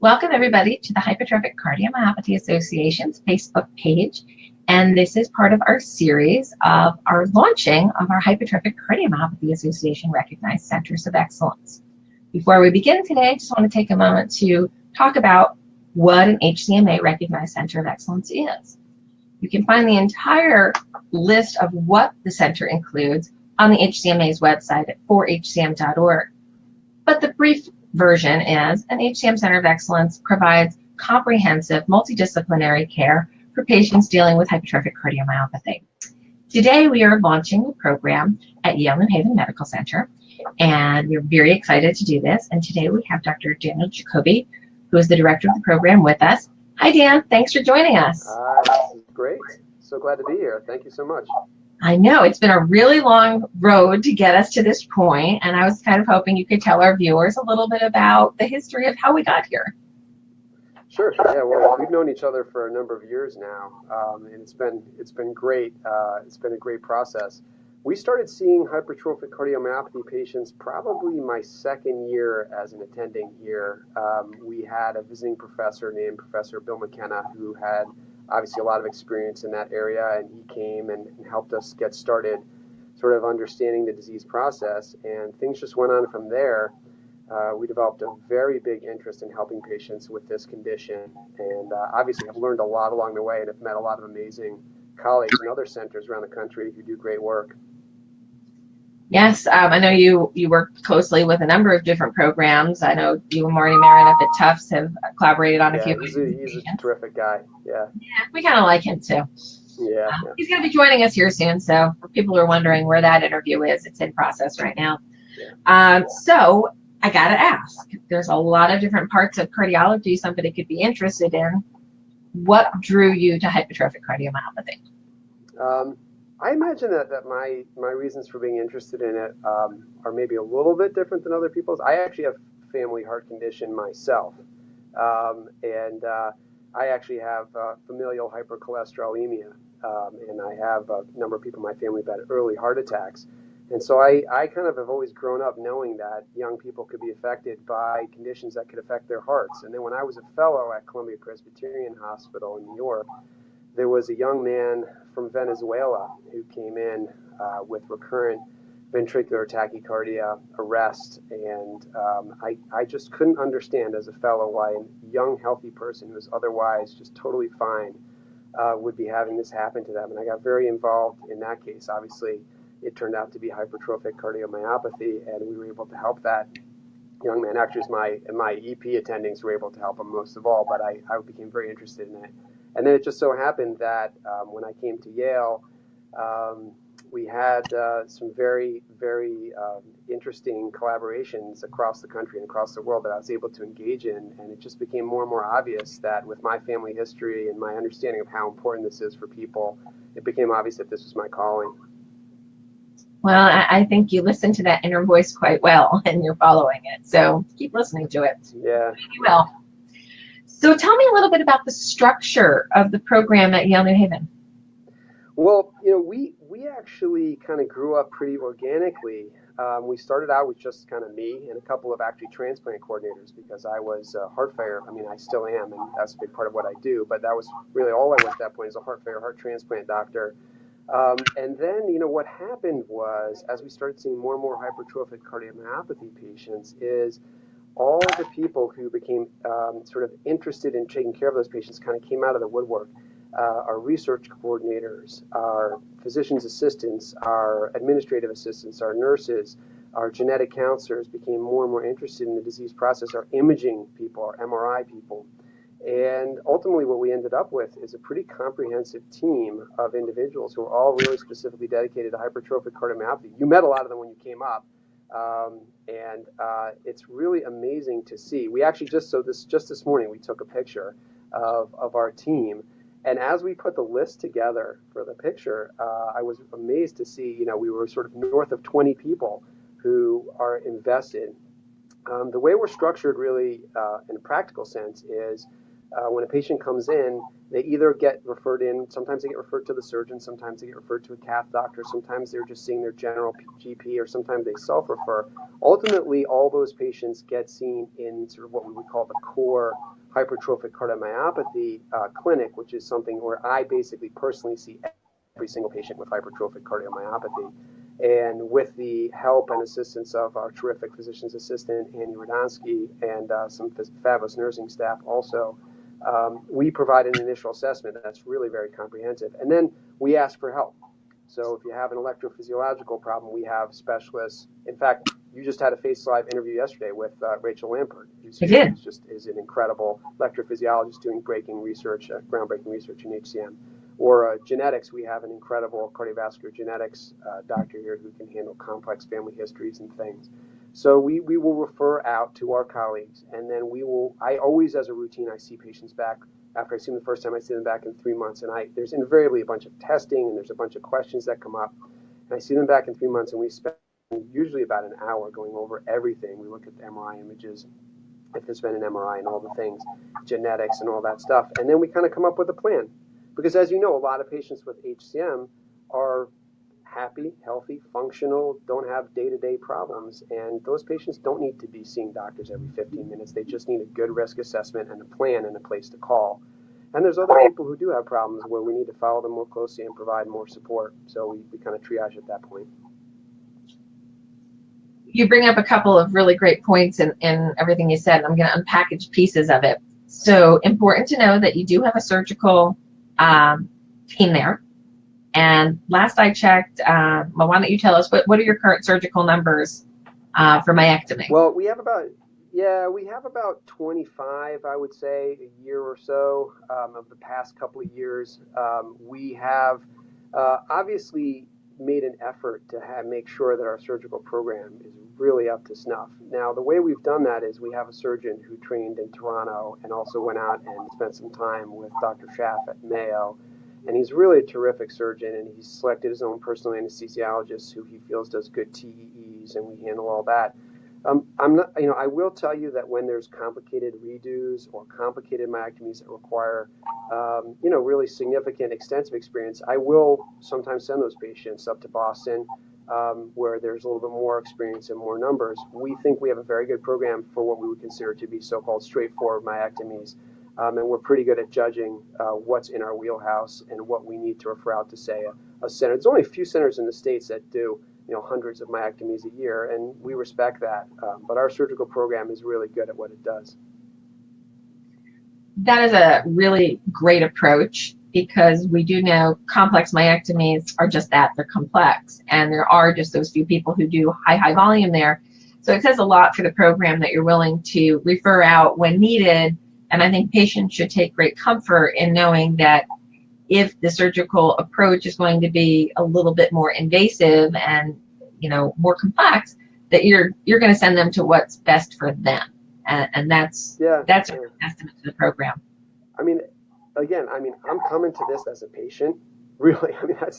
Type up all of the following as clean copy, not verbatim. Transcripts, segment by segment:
Welcome everybody to the Hypertrophic Cardiomyopathy Association's Facebook page. And this is part of our series of our launching of our Hypertrophic Cardiomyopathy Association Recognized Centers of Excellence. Before we begin today, I just want to take a moment to talk about what an HCMA Recognized Center of Excellence is. You can find the entire list of what the center includes on the HCMA's website at 4hcm.org. But the brief version is an HCM Center of Excellence provides comprehensive multidisciplinary care for patients dealing with hypertrophic cardiomyopathy. Today we are launching the program at Yale New Haven Medical Center, and we're very excited to do this. And today we have Dr. Daniel Jacoby, who is the director of the program, with us. Hi, Dan. Thanks for joining us. This is great. So glad to be here. Thank you so much. I know it's been a really long road to get us to this point, and I was kind of hoping you could tell our viewers a little bit about the history of how we got here. Sure. Yeah. Well, we've known each other for a number of years now, and it's been great. It's been a great process. We started seeing hypertrophic cardiomyopathy patients probably my second year as an attending here. We had a visiting professor named Professor Bill McKenna who had obviously a lot of experience in that area, and he came and helped us get started sort of understanding the disease process, and things just went on from there. We developed a very big interest in helping patients with this condition, and obviously have learned a lot along the way and have met a lot of amazing colleagues in other centers around the country who do great work. Yes, I know you work closely with a number of different programs. I know you and Marty Marin up at Tufts have collaborated on a few. He's a terrific guy. Yeah, we kind of like him too. Yeah. He's going to be joining us here soon. So for people who are wondering where that interview is, it's in process right now. Yeah. So I got to ask, there's a lot of different parts of cardiology somebody could be interested in. What drew you to hypertrophic cardiomyopathy? I imagine that my reasons for being interested in it are maybe a little bit different than other people's. I actually have family heart condition myself, and I actually have familial hypercholesterolemia, and I have a number of people in my family that had early heart attacks. And so I kind of have always grown up knowing that young people could be affected by conditions that could affect their hearts. And then when I was a fellow at Columbia Presbyterian Hospital in New York, there was a young man from Venezuela who came in with recurrent ventricular tachycardia, arrest, and I just couldn't understand as a fellow why a young, healthy person who was otherwise just totally fine would be having this happen to them. And I got very involved in that case. Obviously, it turned out to be hypertrophic cardiomyopathy, and we were able to help that young man. Actually, my EP attendings were able to help him most of all, but I became very interested in it. And then it just so happened that when I came to Yale, we had some very, very interesting collaborations across the country and across the world that I was able to engage in. And it just became more and more obvious that with my family history and my understanding of how important this is for people, it became obvious that this was my calling. Well, I think you listen to that inner voice quite well, and you're following it. So keep listening to it. Yeah. You will. So tell me a little bit about the structure of the program at Yale New Haven. Well, we actually kind of grew up pretty organically. We started out with just kind of me and a couple of actually transplant coordinators because I was a heart failure. I mean, I still am, and that's a big part of what I do. But that was really all I was at that point, as a heart failure, heart transplant doctor. And then, what happened was, as we started seeing more and more hypertrophic cardiomyopathy patients, is all the people who became sort of interested in taking care of those patients kind of came out of the woodwork. Our research coordinators, our physician's assistants, our administrative assistants, our nurses, our genetic counselors became more and more interested in the disease process, our imaging people, our MRI people. And ultimately what we ended up with is a pretty comprehensive team of individuals who are all really specifically dedicated to hypertrophic cardiomyopathy. You met a lot of them when you came up. And it's really amazing to see. We actually just this morning we took a picture of our team, and as we put the list together for the picture, I was amazed to see we were sort of north of 20 people who are invested. The way we're structured really in a practical sense is when a patient comes in, they either get referred in, sometimes they get referred to the surgeon, sometimes they get referred to a cath doctor, sometimes they're just seeing their general GP, or sometimes they self-refer. Ultimately, all those patients get seen in sort of what we would call the core hypertrophic cardiomyopathy clinic, which is something where I basically personally see every single patient with hypertrophic cardiomyopathy. And with the help and assistance of our terrific physician's assistant, Annie Radonsky, and some fabulous nursing staff also, we provide an initial assessment that's really very comprehensive. And then we ask for help. So if you have an electrophysiological problem, we have specialists. In fact, you just had a Face Live interview yesterday with Rachel Lampert, who's just is an incredible electrophysiologist doing breaking research, groundbreaking research in HCM. Or genetics, we have an incredible cardiovascular genetics doctor here who can handle complex family histories and things. So we will refer out to our colleagues, and then I always, as a routine, I see patients back. After I see them the first time, I see them back in 3 months, and there's invariably a bunch of testing, and there's a bunch of questions that come up. And I see them back in 3 months, and we spend usually about an hour going over everything. We look at the MRI images, if there's been an MRI and all the things, genetics and all that stuff. And then we kind of come up with a plan. Because as you know, a lot of patients with HCM are happy, healthy, functional, don't have day-to-day problems. And those patients don't need to be seeing doctors every 15 minutes. They just need a good risk assessment and a plan and a place to call. And there's other people who do have problems where we need to follow them more closely and provide more support. So we kind of triage at that point. You bring up a couple of really great points in everything you said. I'm going to unpackage pieces of it. So important to know that you do have a surgical team there. And last I checked, well, why don't you tell us, what are your current surgical numbers for myectomy? Well, we have about 25, I would say, a year or so of the past couple of years. We have obviously made an effort to make sure that our surgical program is really up to snuff. Now, the way we've done that is we have a surgeon who trained in Toronto and also went out and spent some time with Dr. Schaff at Mayo. And he's really a terrific surgeon, and he's selected his own personal anesthesiologist who he feels does good TEEs, and we handle all that. I will tell you that when there's complicated redos or complicated myectomies that require, really significant, extensive experience, I will sometimes send those patients up to Boston, where there's a little bit more experience and more numbers. We think we have a very good program for what we would consider to be so-called straightforward myectomies. And we're pretty good at judging what's in our wheelhouse and what we need to refer out to, say, a center. There's only a few centers in the States that do, hundreds of myectomies a year, and we respect that. But our surgical program is really good at what it does. That is a really great approach, because we do know complex myectomies are just that, they're complex. And there are just those few people who do high volume there. So it says a lot for the program that you're willing to refer out when needed. And I think patients should take great comfort in knowing that if the surgical approach is going to be a little bit more invasive and, more complex, that you're going to send them to what's best for them. And that's a testament to the program. I'm coming to this as a patient. Really,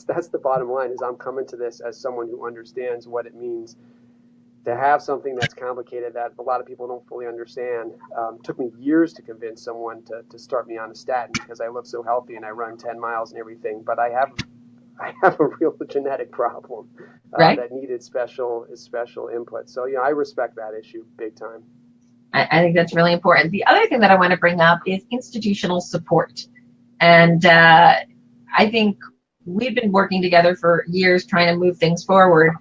that's the bottom line, is I'm coming to this as someone who understands what it means to have something that's complicated that a lot of people don't fully understand. It took me years to convince someone to start me on a statin because I look so healthy and I run 10 miles and everything, but I have a real genetic problem that needed special input. So, I respect that issue big time. I think that's really important. The other thing that I want to bring up is institutional support. And I think we've been working together for years trying to move things forward.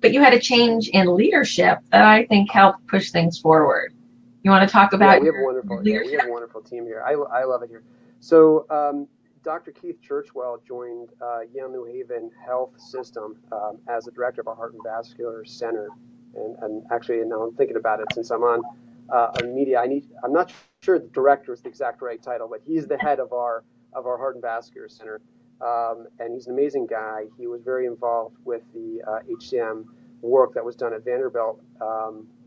But you had a change in leadership that I think helped push things forward. You want to talk about we have a wonderful team here. I love it here. So Dr. Keith Churchwell joined Yale New Haven Health System as the director of our Heart and Vascular Center. And actually, now I'm thinking about it, since I'm on media, I'm not sure the director is the exact right title, but he's the head of our Heart and Vascular Center. And he's an amazing guy. He was very involved with the HCM work that was done at Vanderbilt,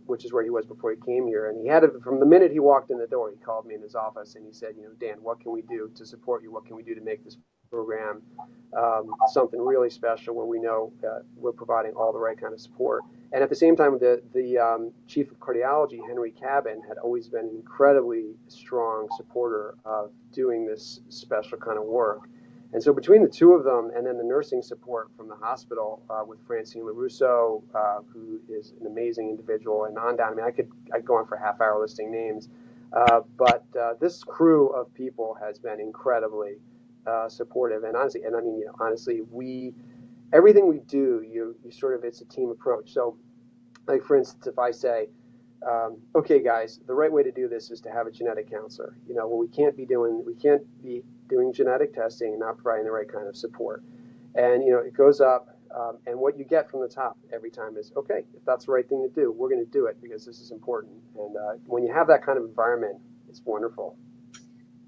which is where he was before he came here. And he had it from the minute he walked in the door. He called me in his office and he said, Dan, what can we do to support you? What can we do to make this program something really special where we know we're providing all the right kind of support. And at the same time, the chief of cardiology, Henry Cabin, had always been an incredibly strong supporter of doing this special kind of work. And so between the two of them, and then the nursing support from the hospital with Francine LaRusso, who is an amazing individual, and on down. I mean, I'd go on for a half hour listing names, but this crew of people has been incredibly supportive. And honestly, and I mean, honestly, everything we do, you sort of, it's a team approach. So, like for instance, if I say, okay, guys, the right way to do this is to have a genetic counselor. Well, we can't be doing genetic testing and not providing the right kind of support. And it goes up, and what you get from the top every time is, okay, if that's the right thing to do, we're going to do it because this is important. And when you have that kind of environment, it's wonderful.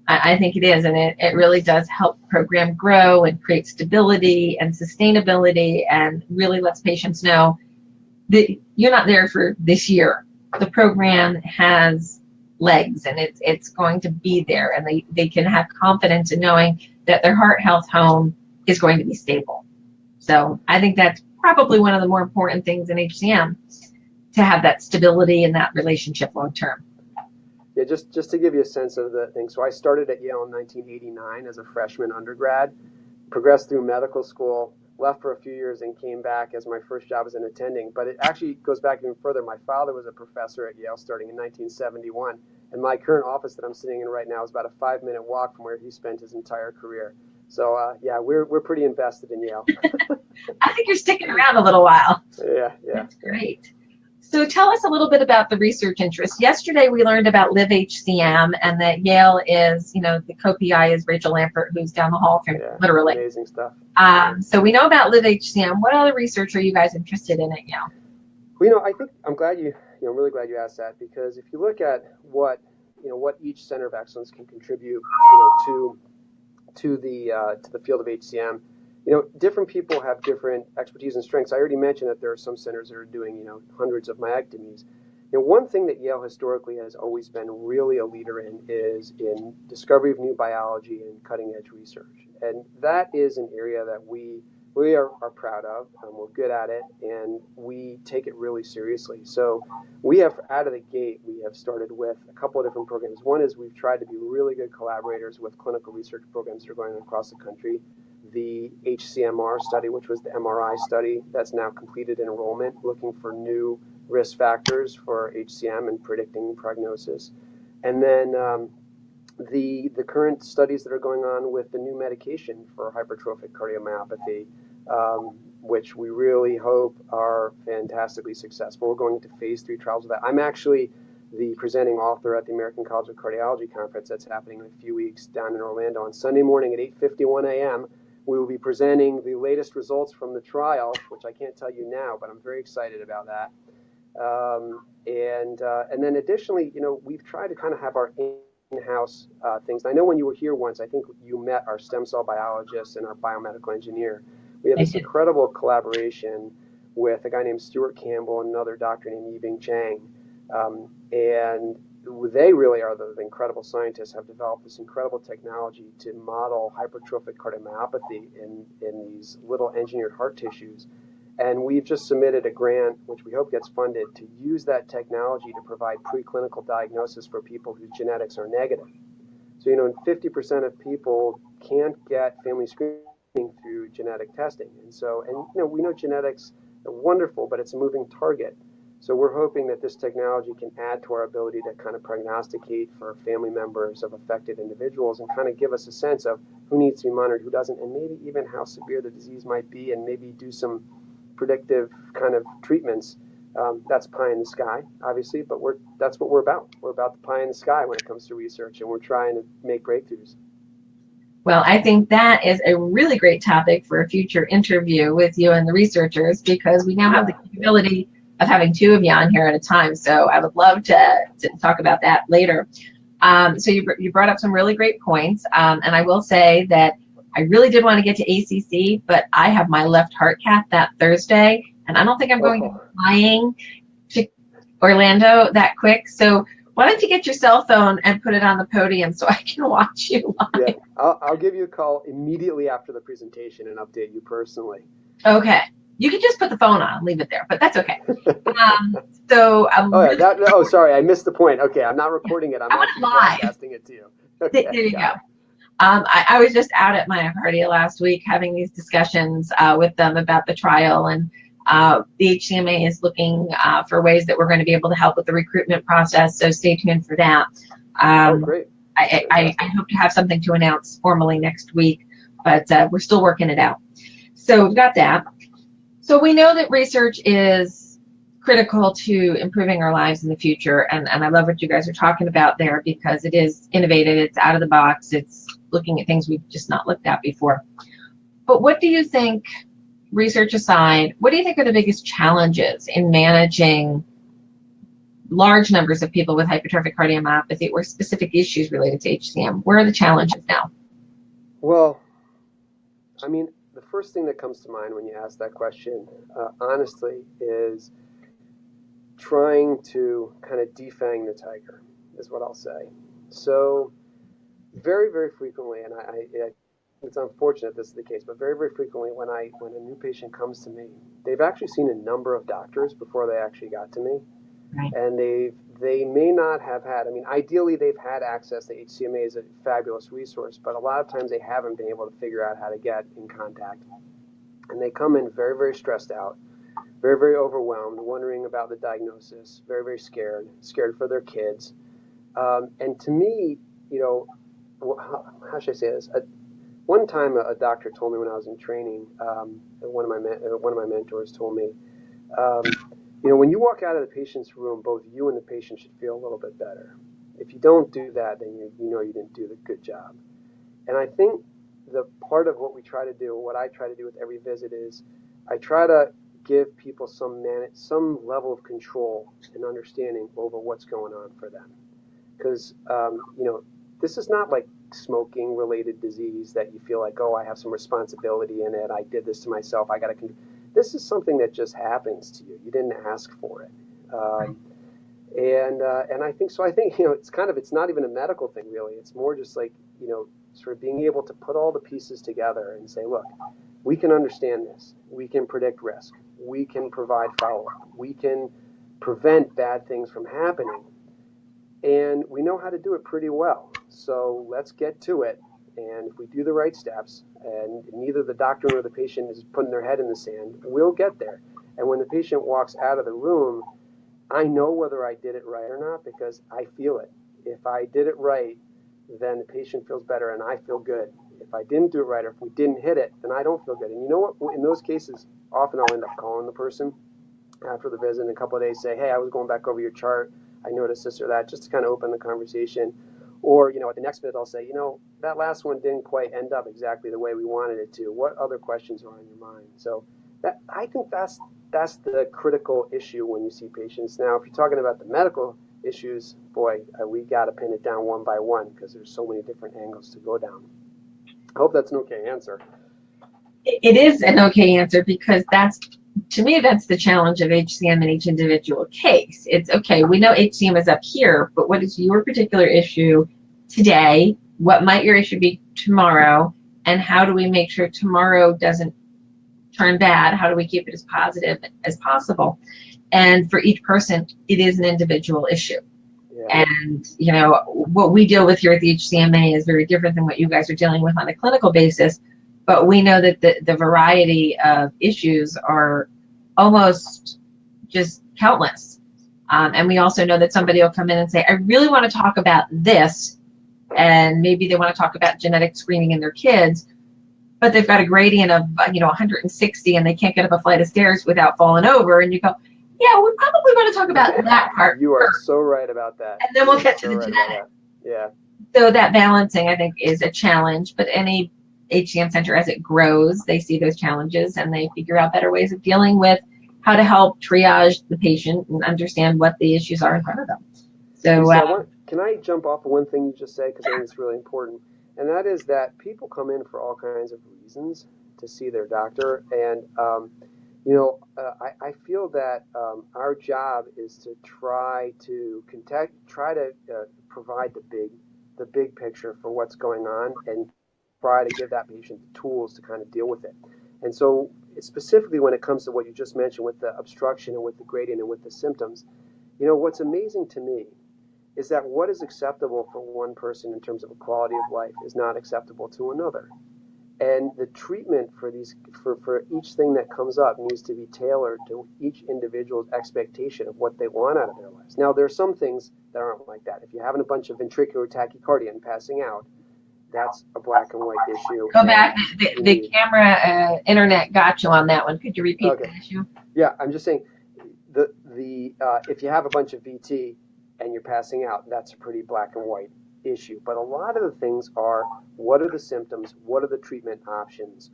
I think it is, and it really does help the program grow and create stability and sustainability, and really lets patients know that you're not there for this year. The program has legs, and it's going to be there, and they can have confidence in knowing that their heart health home is going to be stable. So I think that's probably one of the more important things in HCM, to have that stability and that relationship long term. Yeah, just to give you a sense of the thing. So I started at Yale in 1989 as a freshman undergrad, progressed through medical school, left for a few years, and came back as my first job as an attending. But it actually goes back even further. My father was a professor at Yale starting in 1971, and my current office that I'm sitting in right now is about a 5-minute walk from where he spent his entire career. So yeah, we're pretty invested in Yale. I think you're sticking around a little while. Yeah. That's great. So tell us a little bit about the research interest. Yesterday we learned about Live HCM, and that Yale is, the co-PI is Rachel Lampert, who's down the hall from literally. Amazing stuff. So we know about Live HCM. What other research are you guys interested in at Yale? Well, I think I'm really glad you asked that, because if you look at what each center of excellence can contribute, to the field of HCM. Different people have different expertise and strengths. I already mentioned that there are some centers that are doing, hundreds of myectomies. One thing that Yale historically has always been really a leader in is in discovery of new biology and cutting-edge research. And that is an area that we are proud of, we're good at it, and we take it really seriously. So we have, out of the gate, we have started with a couple of different programs. One is we've tried to be really good collaborators with clinical research programs that are going on across the country. The HCMR study, which was the MRI study, that's now completed enrollment, looking for new risk factors for HCM and predicting prognosis. And then the current studies that are going on with the new medication for hypertrophic cardiomyopathy, which we really hope are fantastically successful. We're going into phase 3 trials of that. I'm actually the presenting author at the American College of Cardiology conference that's happening in a few weeks down in Orlando on Sunday morning at 8:51 a.m. We will be presenting the latest results from the trial, which I can't tell you now, but I'm very excited about that. And then additionally, we've tried to kind of have our in-house things. I know when you were here once, I think you met our stem cell biologist and our biomedical engineer. We have this incredible collaboration with a guy named Stuart Campbell and another doctor named Yibing Chang. And they really are the incredible scientists, have developed this incredible technology to model hypertrophic cardiomyopathy in these little engineered heart tissues. And we've just submitted a grant, which we hope gets funded, to use that technology to provide preclinical diagnosis for people whose genetics are negative. So, 50% of people can't get family screening through genetic testing. And we know genetics are wonderful, but it's a moving target. So we're hoping that this technology can add to our ability to kind of prognosticate for family members of affected individuals and kind of give us a sense of who needs to be monitored, who doesn't, and maybe even how severe the disease might be, and maybe do some predictive kind of treatments. That's pie in the sky, obviously, but that's what we're about. We're about the pie in the sky when it comes to research, and we're trying to make breakthroughs. Well, I think that is a really great topic for a future interview with you and the researchers, because we now have the capability of having two of you on here at a time. So I would love to talk about that later. So you brought up some really great points. And I will say that I really did want to get to ACC, but I have my left heart cath that Thursday, and I don't think I'm going to be flying to Orlando that quick. So Why don't you get your cell phone and put it on the podium so I can watch you Yeah, live? I'll give you a call immediately after the presentation and update you personally. Okay. You can just put the phone on and leave it there, but that's okay. So I'm Oh yeah, really, sorry, I missed the point. Okay, I'm not recording it. I'm I want it actually live. broadcasting it to you. Okay, There you go. got it. I was just out at Myocardia last week having these discussions with them about the trial, and the HCMA is looking for ways that we're going to be able to help with the recruitment process, so stay tuned for that. Oh, Um, great. I hope to have something to announce formally next week, but we're still working it out. So we've got that. So we know that research is critical to improving our lives in the future, and I love what you guys are talking about there because it is innovative, it's out of the box, it's looking at things we've just not looked at before. But what do you think, research aside, what do you think are the biggest challenges in managing large numbers of people with hypertrophic cardiomyopathy or specific issues related to HCM? Where are the challenges now? Well, I mean, the first thing that comes to mind when you ask that question, honestly, is trying to kind of defang the tiger, is what I'll say. So, very, very frequently, and it's unfortunate this is the case, but very, very frequently when a new patient comes to me, they've actually seen a number of doctors before they actually got to me, Right. and they may not have had. I mean, ideally they've had access to HCMA is a fabulous resource, but a lot of times they haven't been able to figure out how to get in contact, and they come in very, very stressed out, very, very overwhelmed, wondering about the diagnosis, very, very scared for their kids, and to me, you know, how should I say this? One time, a doctor told me when I was in training, one of my mentors told me, um, you know, when you walk out of the patient's room, both you and the patient should feel a little bit better. If you don't do that, then you know you didn't do the good job. And I think the part of what we try to do, what I try to do with every visit is, I try to give people some level of control and understanding over what's going on for them, because you know, this is not like smoking related disease that you feel like, oh, I have some responsibility in it, I did this to myself, I got to this is something that just happens to you, you didn't ask for it. And I think so. I think, you know, it's not even a medical thing really. It's more just like, you know, sort of being able to put all the pieces together and say, look, we can understand this, we can predict risk, we can provide follow-up, we can prevent bad things from happening, and we know how to do it pretty well. So let's get to it. And if we do the right steps, and neither the doctor nor the patient is putting their head in the sand, we'll get there. And when the patient walks out of the room, I know whether I did it right or not because I feel it. If I did it right, then the patient feels better and I feel good. If I didn't do it right, or if we didn't hit it, then I don't feel good. And you know what? In those cases, often I'll end up calling the person after the visit in a couple of days, say, hey, I was going back over your chart, I noticed this or that, just to kind of open the conversation. Or, you know, at the next visit, I'll say, you know, that last one didn't quite end up exactly the way we wanted it to. What other questions are on your mind? So I think that's the critical issue when you see patients. Now, if you're talking about the medical issues, boy, we got to pin it down one by one because there's so many different angles to go down. I hope that's an okay answer. It is an okay answer because to me, that's the challenge of HCM in each individual case. It's okay, we know HCM is up here, but what is your particular issue today? What might your issue be tomorrow? And how do we make sure tomorrow doesn't turn bad? How do we keep it as positive as possible? And for each person, it is an individual issue. Yeah. And, you know, what we deal with here at the HCMA is very different than what you guys are dealing with on a clinical basis. But we know that the variety of issues are almost just countless. And we also know that somebody will come in and say, I really want to talk about this. And maybe they want to talk about genetic screening in their kids, but they've got a gradient of, 160 and they can't get up a flight of stairs without falling over. And you go, yeah, we probably want to talk about that part You are first. so right about that. And then we'll get to the genetic. Yeah. So that balancing, I think, is a challenge. But any HCM center, as it grows, they see those challenges and they figure out better ways of dealing with how to help triage the patient and understand what the issues are in front of them. So, Lisa, can I jump off of one thing you just said, because I think it's really important, and that is that people come in for all kinds of reasons to see their doctor, and I feel that our job is to try to provide the big picture for what's going on, and try to give that patient the tools to kind of deal with it. And so, specifically when it comes to what you just mentioned with the obstruction and with the gradient and with the symptoms, what's amazing to me is that what is acceptable for one person in terms of a quality of life is not acceptable to another. And the treatment for each thing that comes up needs to be tailored to each individual's expectation of what they want out of their lives. Now, there are some things that aren't like that. If you're having a bunch of ventricular tachycardia and passing out, that's a black and white issue. Go back. The camera internet got you on that one. Could you repeat the issue? Yeah, I'm just saying if you have a bunch of VT and you're passing out, that's a pretty black and white issue. But a lot of the things are, what are the symptoms? What are the treatment options?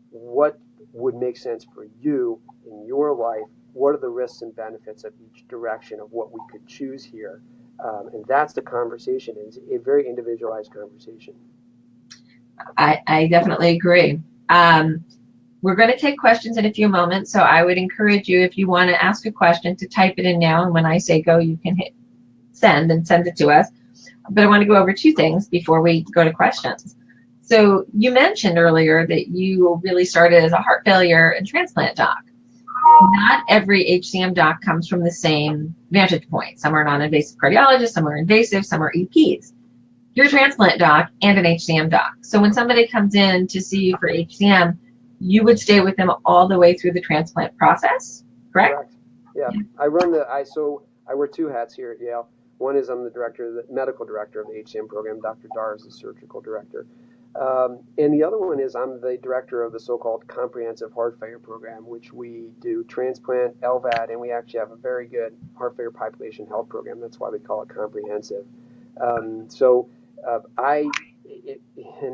What would make sense for you in your life? What are the risks and benefits of each direction of what we could choose here? And that's the conversation. It's a very individualized conversation. I definitely agree. We're going to take questions in a few moments, so I would encourage you, if you want to ask a question, to type it in now, and when I say go, you can hit send and send it to us. But I want to go over two things before we go to questions. So you mentioned earlier that you really started as a heart failure and transplant doc. Not every HCM doc comes from the same vantage point. Some are non-invasive cardiologists, some are invasive, some are EPs. You're a transplant doc and an HCM doc. So when somebody comes in to see you for HCM, you would stay with them all the way through the transplant process, correct? Yeah. I wear two hats here at Yale. One is I'm the medical director of the HCM program. Dr. Dar is the surgical director. And the other one is I'm the director of the so-called comprehensive heart failure program, which we do transplant, LVAD, and we actually have a very good heart failure population health program. That's why we call it comprehensive. And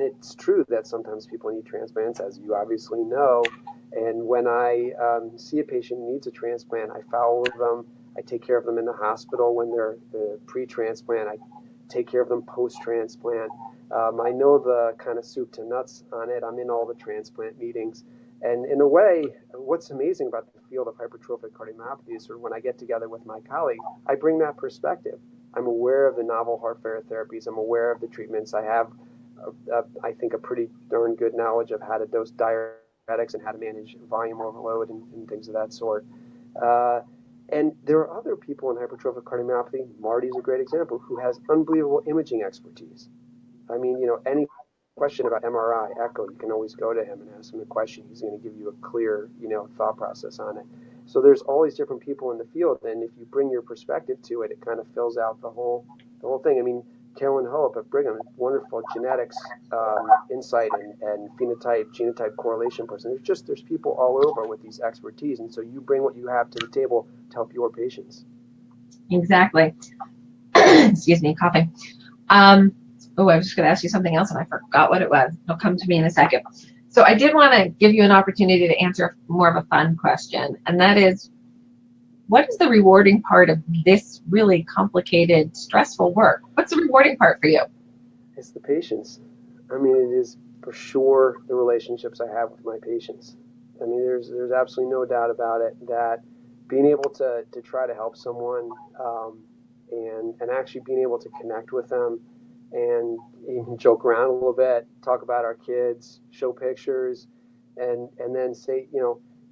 it's true that sometimes people need transplants, as you obviously know. And when I see a patient who needs a transplant, I follow them. I take care of them in the hospital when they're pre-transplant. I take care of them post-transplant. I know the kind of soup to nuts on it. I'm in all the transplant meetings. And in a way, what's amazing about the field of hypertrophic cardiomyopathy is when I get together with my colleagues, I bring that perspective. I'm aware of the novel heart failure therapies. I'm aware of the treatments. I have, I think, a pretty darn good knowledge of how to dose diuretics and how to manage volume overload and things of that sort. And there are other people in hypertrophic cardiomyopathy. Marty's a great example, who has unbelievable imaging expertise. I mean, any question about MRI, echo, you can always go to him and ask him a question. He's going to give you a clear, thought process on it. So there's all these different people in the field, and if you bring your perspective to it, it kind of fills out the whole thing. I mean, Carolyn Hope at Brigham, wonderful genetics insight and genotype correlation person. There's people all over with these expertise, and so you bring what you have to the table to help your patients. Exactly. Excuse me, coughing. I was just going to ask you something else, and I forgot what it was. It'll come to me in a second. So I did want to give you an opportunity to answer more of a fun question, and that is, what is the rewarding part of this really complicated, stressful work? What's the rewarding part for you? It's the patients. I mean, it is for sure the relationships I have with my patients. I mean, there's absolutely no doubt about it that being able to try to help someone and actually being able to connect with them and even joke around a little bit, talk about our kids, show pictures, and then say,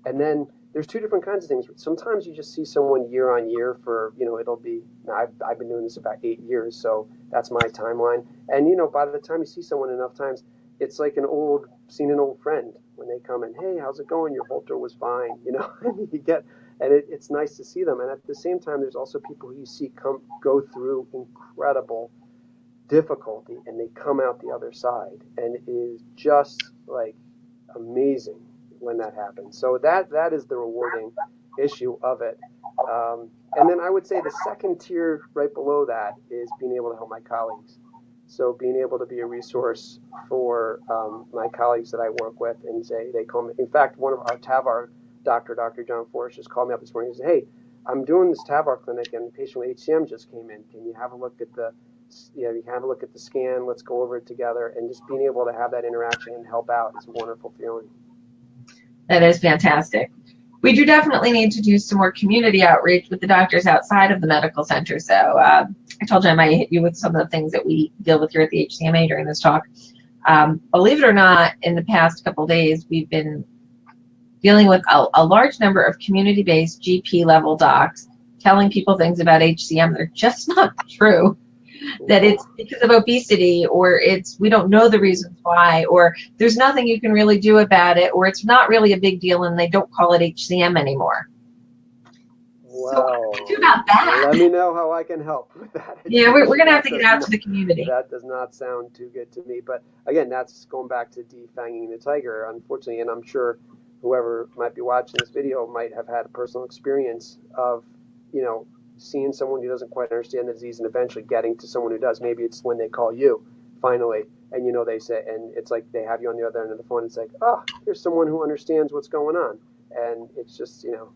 and then there's two different kinds of things. Sometimes you just see someone year on year for, it'll be, I've been doing this about 8 years, so that's my timeline. And, by the time you see someone enough times, it's like seeing an old friend when they come in, hey, how's it going? Your Holter was fine, it's nice to see them. And at the same time, there's also people who you see go through incredible difficulty and they come out the other side, and it is just like amazing when that happens. So that is the rewarding issue of it. And then I would say the second tier right below that is being able to help my colleagues. So being able to be a resource for my colleagues that I work with, and they call me. In fact, one of our TAVR doctor, Dr. John Forrest, just called me up this morning and said, hey, I'm doing this TAVR clinic and the patient with HCM just came in. Can you have a look at the scan, let's go over it together, and just being able to have that interaction and help out is a wonderful feeling. That is fantastic. We do definitely need to do some more community outreach with the doctors outside of the medical center. So I told you I might hit you with some of the things that we deal with here at the HCMA during this talk. Believe it or not, in the past couple of days, we've been dealing with a large number of community-based GP level docs telling people things about HCM that are just not true. That it's because of obesity, or it's we don't know the reasons why, or there's nothing you can really do about it, or it's not really a big deal and they don't call it HCM anymore. Wow. So what do we do about that? Let me know how I can help with that. Yeah, we're going to have to get out to the community. That does not sound too good to me. But again, that's going back to defanging the tiger, unfortunately. And I'm sure whoever might be watching this video might have had a personal experience of, you know, seeing someone who doesn't quite understand the disease and eventually getting to someone who does. Maybe it's when they call you finally, and you know, they say, and it's like they have you on the other end of the phone. It's like, oh, here's someone who understands what's going on. And it's just, you know,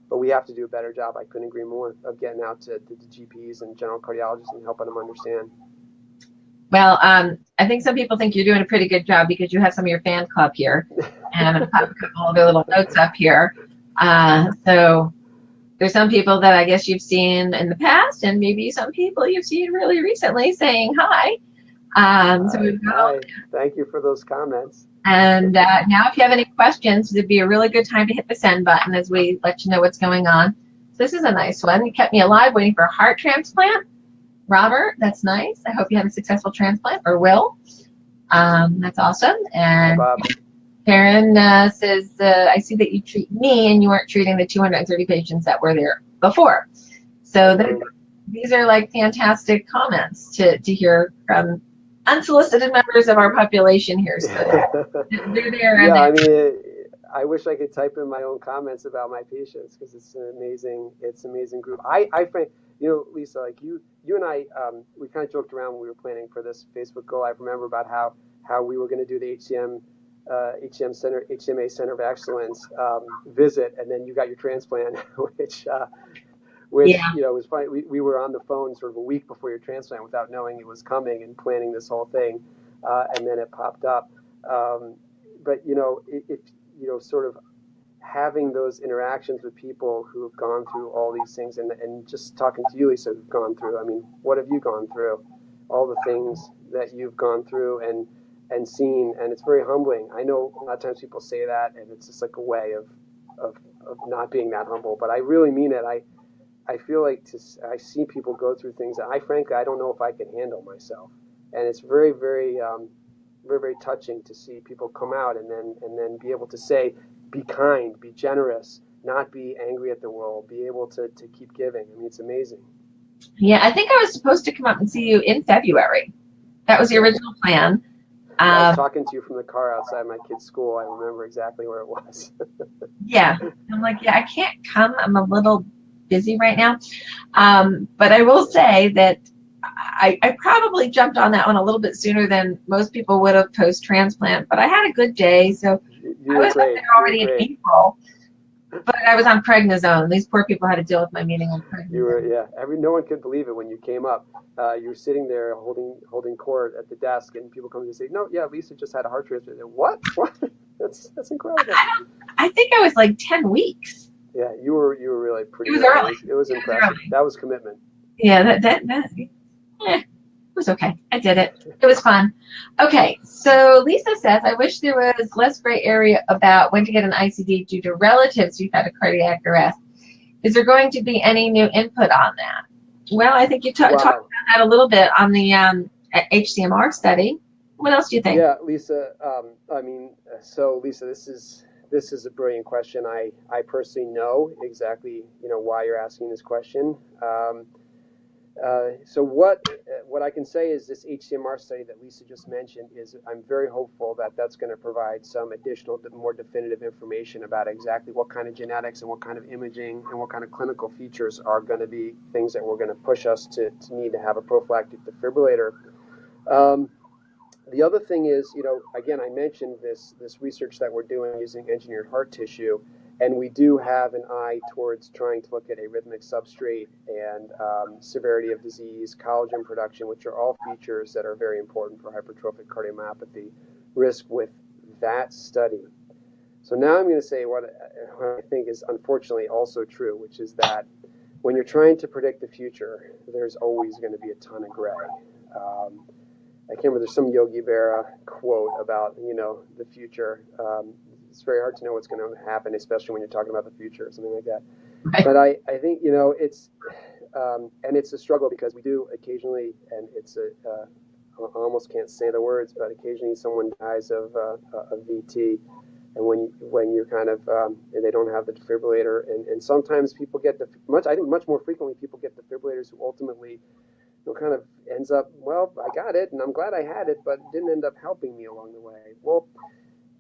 but we have to do a better job. I couldn't agree more of getting out to the GPs and general cardiologists and helping them understand. Well, I think some people think you're doing a pretty good job because you have some of your fan club here, and I'm going to pop a couple of their little notes up here. So there's some people that I guess you've seen in the past, and maybe some people you've seen really recently saying hi. Hi. Thank you for those comments. And now if you have any questions, it'd be a really good time to hit the send button as we let you know what's going on. So this is a nice one. You kept me alive waiting for a heart transplant. Robert, that's nice. I hope you have a successful transplant, or will. That's awesome. And Bob. Karen says, I see that you treat me and you weren't treating the 230 patients that were there before. So these are like fantastic comments to hear from unsolicited members of our population here. So they're there. Yeah, I mean, I wish I could type in my own comments about my patients because it's an amazing group. I find, you know, Lisa, like you and I, we kind of joked around when we were planning for this Facebook Go Live. Remember about how we were going to do the HCMA Center of Excellence visit, and then you got your transplant, which Yeah. you know was funny. We were on the phone sort of a week before your transplant without knowing it was coming and planning this whole thing, and then it popped up. But you know, if you know, sort of having those interactions with people who have gone through all these things, and just talking to you, Lisa, who've gone through. I mean, what have you gone through? All the things that you've gone through and seen, and it's very humbling. I know a lot of times people say that, and it's just like a way of not being that humble, but I really mean it. I feel like I see people go through things that I frankly I don't know if I can handle myself, and it's very very touching to see people come out and then be able to say, be kind, be generous, not be angry at the world, be able to keep giving. I mean, it's amazing. Yeah, I think I was supposed to come up and see you in February. That was the original plan. I was talking to you from the car outside my kid's school. I remember exactly where it was. Yeah, I'm like, yeah, I can't come. I'm a little busy right now. But I will say that I probably jumped on that one a little bit sooner than most people would have post-transplant, but I had a good day. So I was up there already in April, but I was on prednisone. These poor people had to deal with my meeting on prednisone. You were, yeah. No one could believe it when you came up. You were sitting there holding court at the desk, and people come and say, "No, yeah, Lisa just had a heart transplant." What? That's incredible. I think I was like 10 weeks. Yeah, you were really pretty. It was early. It was impressive. That was commitment. Yeah, it was okay. I did it. It was fun. Okay, so Lisa says, I wish there was less gray area about when to get an ICD due to relatives who've had a cardiac arrest. Is there going to be any new input on that? Well, I think you talked about that a little bit on the HCMR study. What else do you think? Yeah, Lisa. I mean, so Lisa, this is a brilliant question. I personally know exactly why you're asking this question. So what I can say is this HCMR study that Lisa just mentioned I'm very hopeful that that's going to provide some additional, more definitive information about exactly what kind of genetics and what kind of imaging and what kind of clinical features are going to be things that we're going to push us to need to have a prophylactic defibrillator. The other thing is, again, I mentioned this research that we're doing using engineered heart tissue. And we do have an eye towards trying to look at arrhythmic substrate and severity of disease, collagen production, which are all features that are very important for hypertrophic cardiomyopathy risk with that study. So now I'm going to say what I think is unfortunately also true, which is that when you're trying to predict the future, there's always going to be a ton of gray. I can't remember, there's some Yogi Berra quote about, the future. It's very hard to know what's going to happen, especially when you're talking about the future or something like that. Right. But I think, it's, and it's a struggle because we do occasionally, and it's I almost can't say the words, but occasionally someone dies of a VT. And when you're kind of, and they don't have the defibrillator, and sometimes people get I think much more frequently people get defibrillators who ultimately, kind of ends up, well, I got it, and I'm glad I had it, but it didn't end up helping me along the way. Well,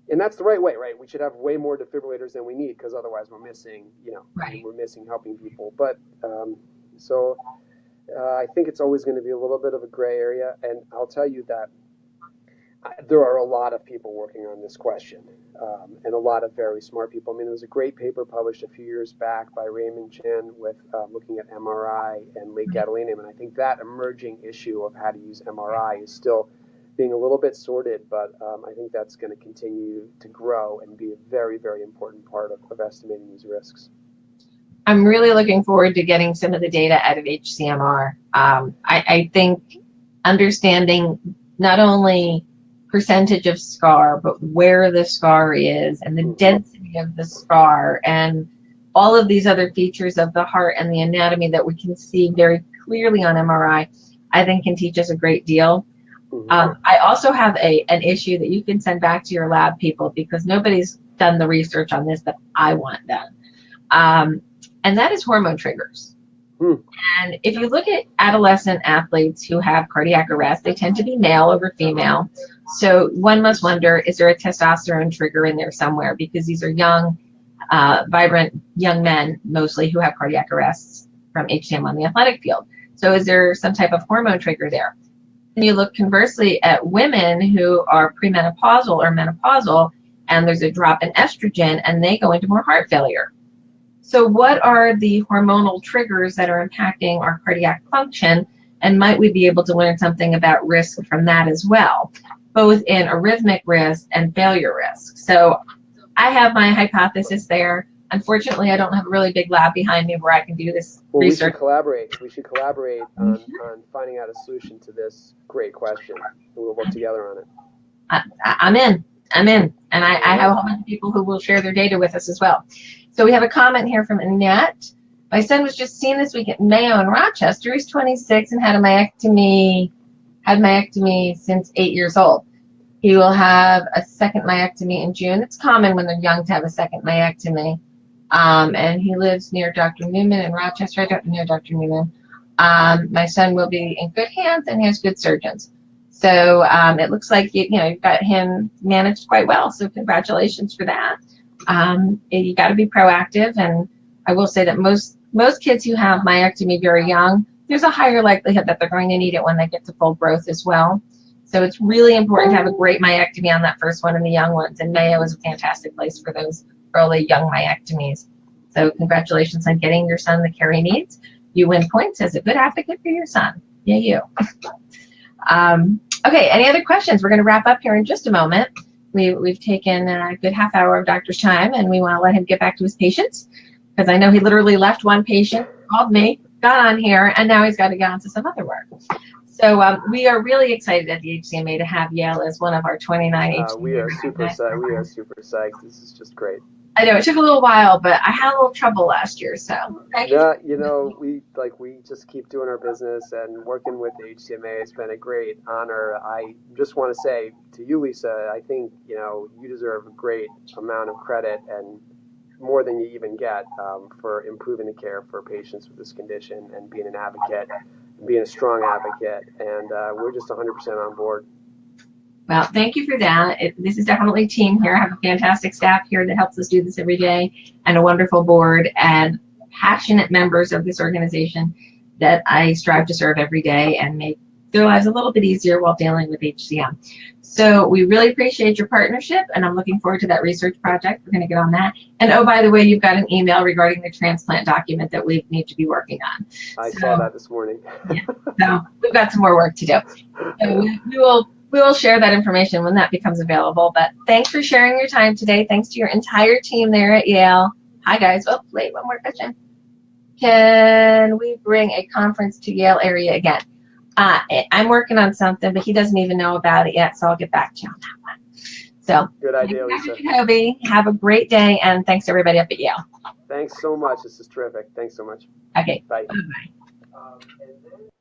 and that's the right way, right? We should have way more defibrillators than we need, because otherwise we're missing, right. We're missing helping people. But I think it's always going to be a little bit of a gray area, and I'll tell you that there are a lot of people working on this question, and a lot of very smart people. I mean, there was a great paper published a few years back by Raymond Chen with looking at MRI and late gadolinium, and I think that emerging issue of how to use MRI is still being a little bit sorted, but I think that's going to continue to grow and be a very, very important part of estimating these risks. I'm really looking forward to getting some of the data out of HCMR. I think understanding not only percentage of scar, but where the scar is and the density of the scar and all of these other features of the heart and the anatomy that we can see very clearly on MRI, I think can teach us a great deal. I also have an issue that you can send back to your lab people, because nobody's done the research on this that I want done. And that is hormone triggers. And if you look at adolescent athletes who have cardiac arrest, they tend to be male over female. So one must wonder, is there a testosterone trigger in there somewhere? Because these are young, vibrant young men, mostly, who have cardiac arrests from HCM on the athletic field. So is there some type of hormone trigger there? Then you look conversely at women who are premenopausal or menopausal, and there's a drop in estrogen, and they go into more heart failure. So what are the hormonal triggers that are impacting our cardiac function, and might we be able to learn something about risk from that as well, both in arrhythmic risk and failure risk? So I have my hypothesis there. Unfortunately, I don't have a really big lab behind me where I can do this research. We should collaborate on finding out a solution to this great question, and we'll work together on it. I'm in. And I have a whole bunch of people who will share their data with us as well. So we have a comment here from Annette. My son was just seen this week at Mayo in Rochester. He's 26 and had myectomy since 8 years old. He will have a second myectomy in June. It's common when they're young to have a second myectomy. And he lives near Dr. Newman in Rochester. I don't know Dr. Newman. My son will be in good hands, and he has good surgeons. So it looks like you've got him managed quite well. So congratulations for that. You got to be proactive, and I will say that most kids who have myectomy very young, there's a higher likelihood that they're going to need it when they get to full growth as well. So it's really important to have a great myectomy on that first one in the young ones, and Mayo is a fantastic place for those early young myectomies. So congratulations on getting your son the care he needs. You win points as a good advocate for your son. Yeah, you. Okay, any other questions? We're going to wrap up here in just a moment. We've taken a good half hour of Doctor's time, and we want to let him get back to his patients, because I know he literally left one patient, called me, got on here, and now he's got to get on to some other work. So we are really excited at the HCMA to have Yale as one of our 29 HCMA. We are super psyched. This is just great. I know it took a little while, but I had a little trouble last year, so thank you. We just keep doing our business, and working with the HCMA has been a great honor. I just want to say to you, Lisa, I think you deserve a great amount of credit, and more than you even get, for improving the care for patients with this condition and being an advocate, being a strong advocate, and we're just 100% on board. Well, thank you for that. This is definitely a team here. I have a fantastic staff here that helps us do this every day, and a wonderful board and passionate members of this organization that I strive to serve every day and make their lives a little bit easier while dealing with HCM. So we really appreciate your partnership, and I'm looking forward to that research project. We're going to get on that. And oh, by the way, you've got an email regarding the transplant document that we need to be working on. I saw that this morning. Yeah, so we've got some more work to do. So we will We will share that information when that becomes available. But thanks for sharing your time today. Thanks to your entire team there at Yale. Hi, guys. Oh, wait, one more question. Can we bring a conference to Yale area again? I'm working on something, but he doesn't even know about it yet, so I'll get back to you on that one. So, good idea, Lisa. Jacoby, have a great day, and thanks to everybody up at Yale. Thanks so much. This is terrific. Thanks so much. Okay. Bye. Bye-bye.